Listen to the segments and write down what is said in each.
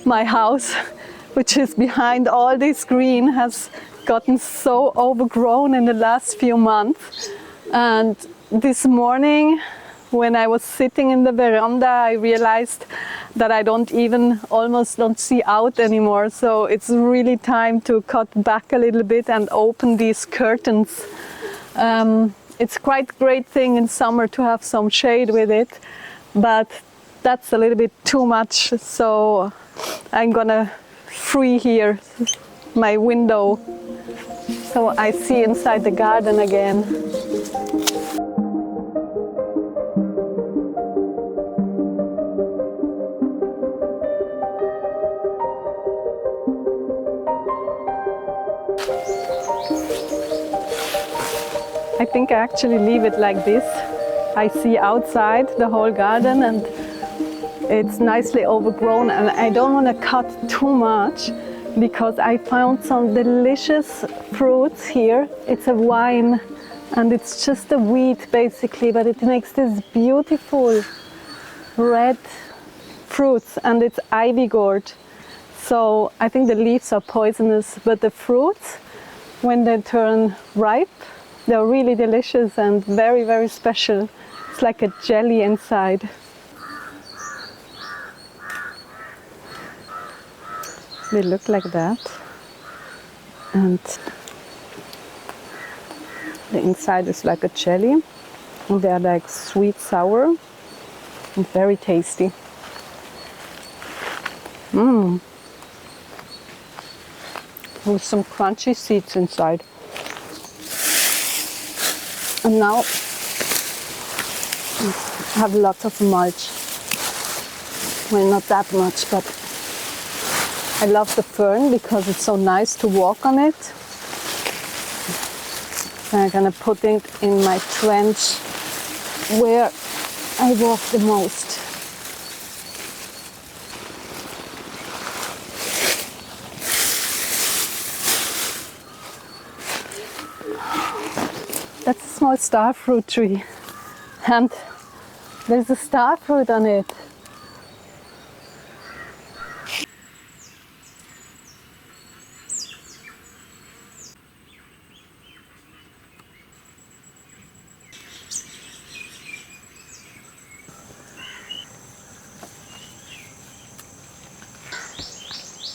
my house, which is behind all this green, has gotten so overgrown in the last few months. And this morning, when I was sitting in the veranda, I realized that I almost don't see out anymore. So it's really time to cut back a little bit and open these curtains. It's quite a great thing in summer to have some shade with it, but that's a little bit too much. So I'm gonna free here my window so I see inside the garden again. I think I actually leave it like this. I see outside the whole garden and it's nicely overgrown, and I don't want to cut too much because I found some delicious fruits here. It's a vine and it's just a weed basically, but it makes this beautiful red fruits and it's ivy gourd. So I think the leaves are poisonous, but the fruits, when they turn ripe, they're really delicious and very, very special. It's like a jelly inside. They look like that. And the inside is like a jelly. And they're like sweet, sour, and very tasty. With some crunchy seeds inside. And now I have lots of mulch. Well, not that much, but I love the fern because it's so nice to walk on it. And I'm gonna put it in my trench where I walk the most. That's a small star fruit tree, and there's a star fruit on it.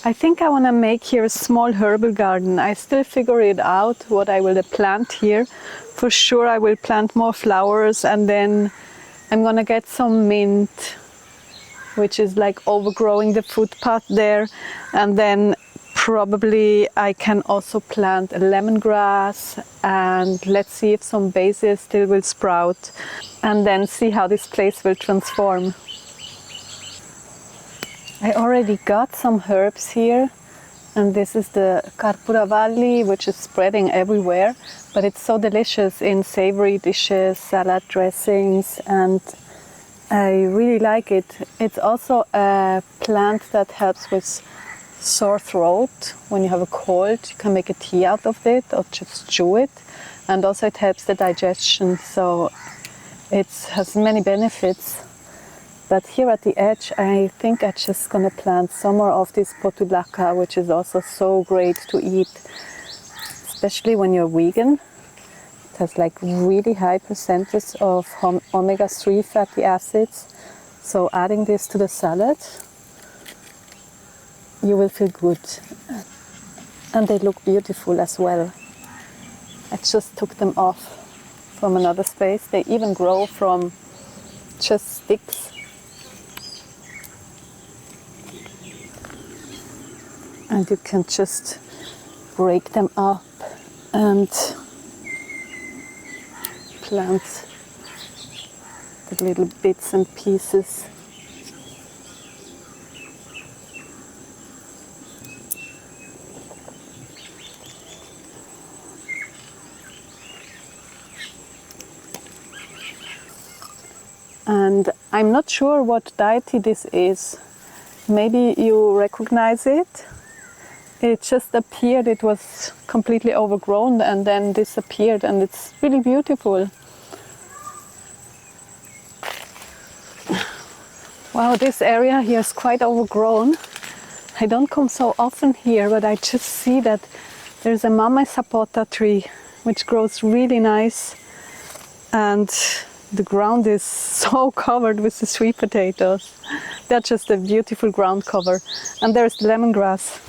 I think I want to make here a small herbal garden. I still figure it out what I will plant here. For sure I will plant more flowers, and then I'm going to get some mint, which is like overgrowing the footpath there. And then probably I can also plant a lemongrass, and let's see if some basil still will sprout, and then see how this place will transform. I already got some herbs here, and this is the carpuravalli, which is spreading everywhere, but it's so delicious in savory dishes, salad dressings, and I really like it. It's also a plant that helps with sore throat. When you have a cold, you can make a tea out of it or just chew it, and also it helps the digestion, so it has many benefits. But here at the edge, I think I'm just gonna plant some more of this portulaca, which is also so great to eat, especially when you're vegan. It has like really high percentage of omega-3 fatty acids. So adding this to the salad, you will feel good. And they look beautiful as well. I just took them off from another space. They even grow from just sticks. And you can just break them up and plant the little bits and pieces. And I'm not sure what deity this is. Maybe you recognize it. It just appeared, it was completely overgrown and then disappeared, and it's really beautiful. Wow, this area here is quite overgrown. I don't come so often here, but I just see that there's a mama sapota tree which grows really nice, and the ground is so covered with the sweet potatoes. That's just a beautiful ground cover. And there's the lemongrass.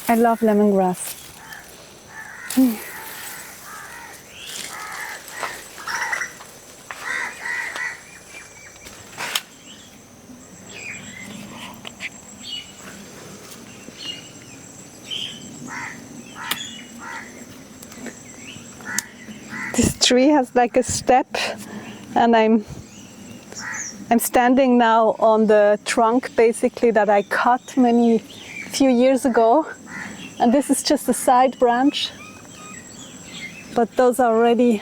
I love lemongrass. This tree has like a step, and I'm standing now on the trunk basically that I cut few years ago, and this is just a side branch, but those are already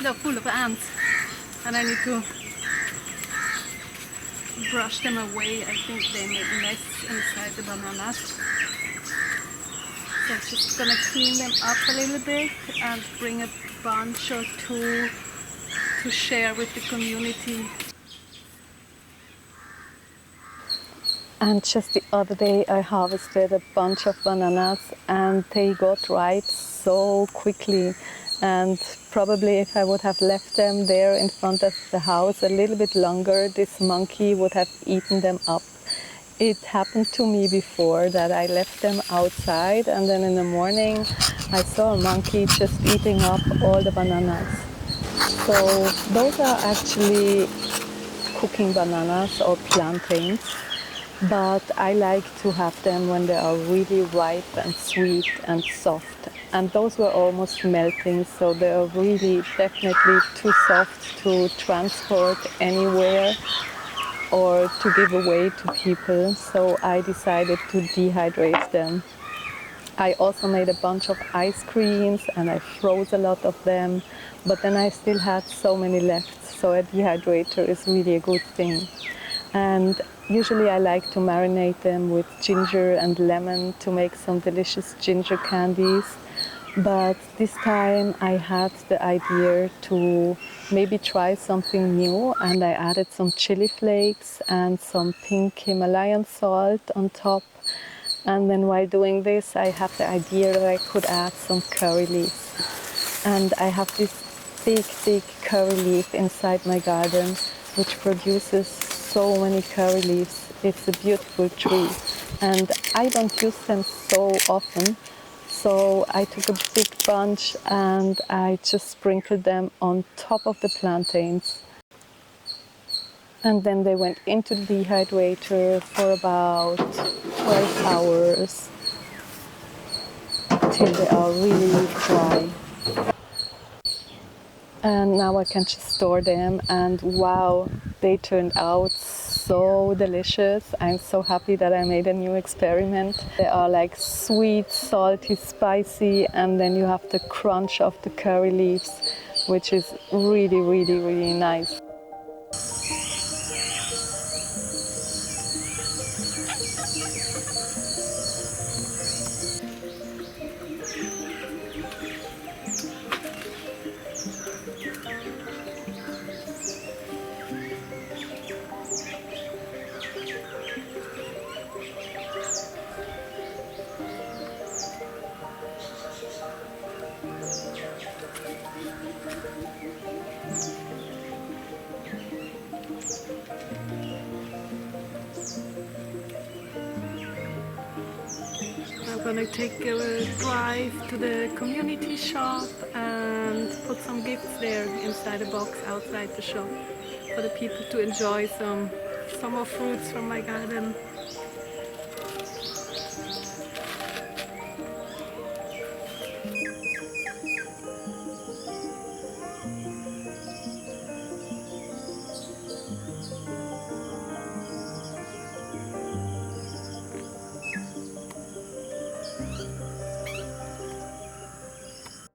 they're full of ants, and I need to brush them away. I think they make mess inside the bananas. So I'm just gonna clean them up a little bit and bring a bunch or two to share with the community. And just the other day I harvested a bunch of bananas, and they got ripe so quickly. And probably if I would have left them there in front of the house a little bit longer, this monkey would have eaten them up. It happened to me before that I left them outside, and then in the morning I saw a monkey just eating up all the bananas. So those are actually cooking bananas or plantains, but I like to have them when they are really ripe and sweet and soft. And those were almost melting, so they are really definitely too soft to transport anywhere or to give away to people. So I decided to dehydrate them. I also made a bunch of ice creams and I froze a lot of them, but then I still had so many left. So a dehydrator is really a good thing. And usually I like to marinate them with ginger and lemon to make some delicious ginger candies. But this time I had the idea to maybe try something new, and I added some chili flakes and some pink Himalayan salt on top. And then while doing this, I had the idea that I could add some curry leaves. And I have this big curry leaf inside my garden, which produces so many curry leaves. It's a beautiful tree, and I don't use them so often. So I took a big bunch and I just sprinkled them on top of the plantains. And then they went into the dehydrator for about 12 hours till they are really dry. And now I can just store them, and wow, they turned out so delicious. I'm so happy that I made a new experiment. They are like sweet, salty, spicy, and then you have the crunch of the curry leaves, which is really nice. I'm gonna take a drive to the community shop and put some gifts there inside a box outside the shop for the people to enjoy some summer fruits from my garden.